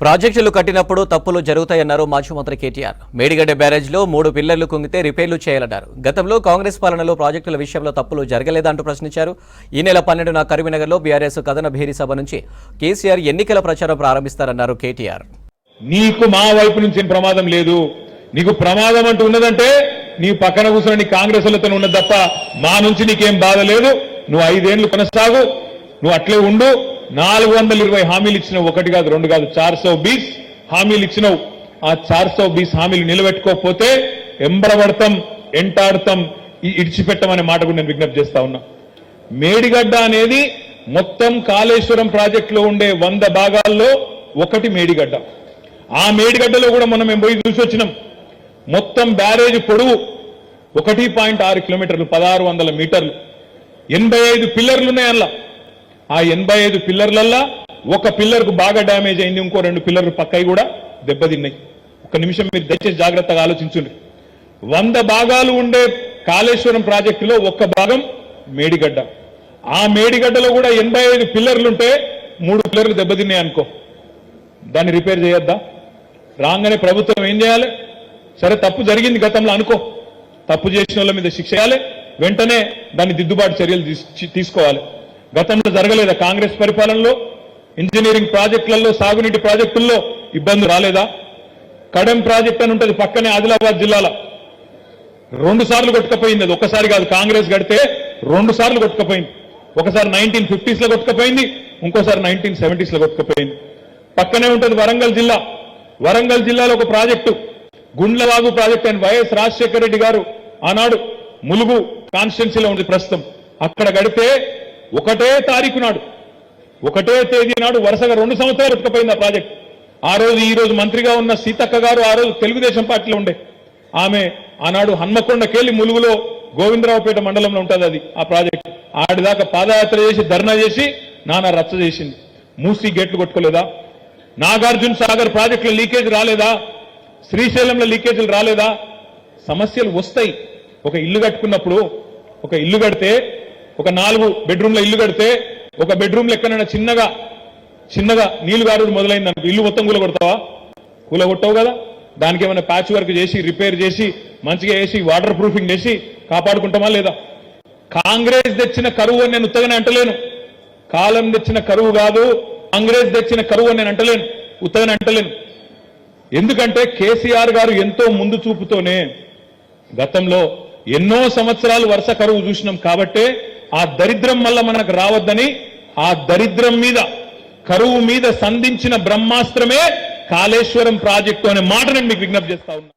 ప్రాజెక్టులు కట్టినప్పుడు తప్పులు జరుగుతాయన్నారు మాజీ మంత్రి కేటీఆర్. మేడిగడ్డ బ్యారేజ్లో 3 పిల్లర్లు కుంగితే రిపేర్లు చేయాలన్నారు. గతంలో కాంగ్రెస్ పాలనలో ప్రాజెక్టుల విషయంలో తప్పులు జరగలేదంటూ ప్రశ్నించారు. ఈ నెల 12న కరీంనగర్లో బీఆర్ఎస్ కథన భేరీ సభ నుంచి కేసీఆర్ ఎన్నికల ప్రచారం ప్రారంభిస్తారన్నారు కేటీఆర్. నీకు మా వైపు నుంచి ప్రమాదం లేదు, నీకు ప్రమాదం అంటూ ఉన్నదంటే నీ పక్కన కూర్చొని కాంగ్రెస్ లతో ఉన్నది తప్ప మా నుంచి నీకేం బాధ లేదు. నువ్వు 5 ఏళ్లు కొనసాగు, నువ్వు అట్లే ఉండు. 420 హామీలు ఇచ్చినావు, 1 కాదు 2 కాదు 420 హామీలు ఇచ్చినావు. ఆ 420 హామీలు నిలబెట్టుకోకపోతే ఎంబడబడతాం, ఎంటాడతాం, ఇడిచిపెట్టమనే మాట కూడా నేను విజ్ఞప్తి చేస్తా ఉన్నా. మేడిగడ్డ అనేది మొత్తం కాళేశ్వరం ప్రాజెక్టులో ఉండే 100 భాగాల్లో ఒకటి మేడిగడ్డ. ఆ మేడిగడ్డలో కూడా మనం మేము పోయి చూసి వచ్చినాం. మొత్తం బ్యారేజ్ పొడవు 1.6 కిలోమీటర్లు, 1600 మీటర్లు, 85 పిల్లర్లు ఉన్నాయి అందులో. ఆ 85 పిల్లర్లల్లా ఒక పిల్లర్కు బాగా డ్యామేజ్ అయింది, ఇంకో 2 పిల్లర్లు పక్కయి కూడా దెబ్బతిన్నాయి. ఒక నిమిషం మీరు దయచేసి జాగ్రత్తగా ఆలోచించండి. 100 భాగాలు ఉండే కాళేశ్వరం ప్రాజెక్టులో 1 భాగం మేడిగడ్డ. ఆ మేడిగడ్డలో కూడా 85 పిల్లర్లుంటే 3 పిల్లర్లు దెబ్బతిన్నాయి అనుకో, దాన్ని రిపేర్ చేయొద్దా? రాగానే ప్రభుత్వం ఏం చేయాలి? సరే తప్పు జరిగింది గతంలో అనుకో, తప్పు చేసిన వాళ్ళ మీద శిక్ష చేయాలి, వెంటనే దాన్ని దిద్దుబాటు చర్యలు తీసుకోవాలి. గతంలో జరగలేదా? కాంగ్రెస్ పరిపాలనలో ఇంజనీరింగ్ ప్రాజెక్టులలో, సాగునీటి ప్రాజెక్టుల్లో ఇబ్బంది రాలేదా? కడెం ప్రాజెక్ట్ అని ఉంటుంది పక్కనే ఆదిలాబాద్ జిల్లాలో, 2 సార్లు కొట్టుకపోయింది. అది ఒకసారి కాదు, కాంగ్రెస్ కడితే 2 సార్లు కొట్టుకపోయింది. ఒకసారి 1950s లో కొట్టుకపోయింది, ఇంకోసారి 1970s లో కొట్టుకపోయింది. పక్కనే ఉంటుంది వరంగల్ జిల్లా. వరంగల్ జిల్లాలో ఒక ప్రాజెక్టు గుండ్లవాగు ప్రాజెక్ట్ అని వైఎస్ రాజశేఖర రెడ్డి గారు ఆనాడు ములుగు కాన్స్టిట్యున్సీలో ఉంది ప్రస్తుతం. అక్కడ గడితే ఒకటే తారీఖు నాడు, ఒకటే తేదీ నాడు వరుసగా 2 సంవత్సరాలు కొట్టుకపోయింది ఆ ప్రాజెక్ట్. ఆ రోజు ఈ రోజు మంత్రిగా ఉన్న సీతక్క గారు ఆ రోజు తెలుగుదేశం పార్టీలో ఉండే ఆమె ఆనాడు హన్మకొండకెళ్లి ములుగులో గోవిందరావుపేట మండలంలో ఉంటుంది అది ఆ ప్రాజెక్ట్. ఆడిదాకా పాదయాత్ర చేసి ధర్నా చేసి నానా రచ్చ చేసింది. మూసీ గేట్లు కొట్టుకోలేదా? నాగార్జున సాగర్ ప్రాజెక్టులో లీకేజ్ రాలేదా? శ్రీశైలంలో లీకేజీలు రాలేదా? సమస్యలు వస్తాయి. ఒక ఇల్లు కట్టుకున్నప్పుడు, ఒక ఇల్లు కడితే, ఒక 4 బెడ్రూమ్ల ఇల్లు కడితే, ఒక బెడ్రూమ్లో ఎక్కడైనా చిన్నగా నీళ్లు గారుడు మొదలైంది అనుకో, ఇల్లు మొత్తం కూలగొడతావా? కూలగొట్టవు కదా. దానికి ఏమైనా ప్యాచ్ వర్క్ చేసి, రిపేర్ చేసి, మంచిగా వేసి, వాటర్ ప్రూఫింగ్ చేసి కాపాడుకుంటామా లేదా? కాంగ్రెస్ తెచ్చిన కరువు అని నేను ఉత్తగానే అంటలేను. కాలం తెచ్చిన కరువు కాదు, కాంగ్రెస్ తెచ్చిన కరువు అని నేను అంటలేను, ఉత్తగానే అంటలేను. ఎందుకంటే కేసీఆర్ గారు ఎంతో ముందు చూపుతోనే గతంలో ఎన్నో సంవత్సరాలు వరుస కరువు చూసినాం. కాబట్టే ఆ దరిద్రం వల్ల మనకు రావద్దని, ఆ దరిద్రం మీద, కరువు మీద సంధించిన బ్రహ్మాస్త్రమే కాళేశ్వరం ప్రాజెక్టు అనే మాట నేను మీకు విజ్ఞప్తి చేస్తా ఉన్నా.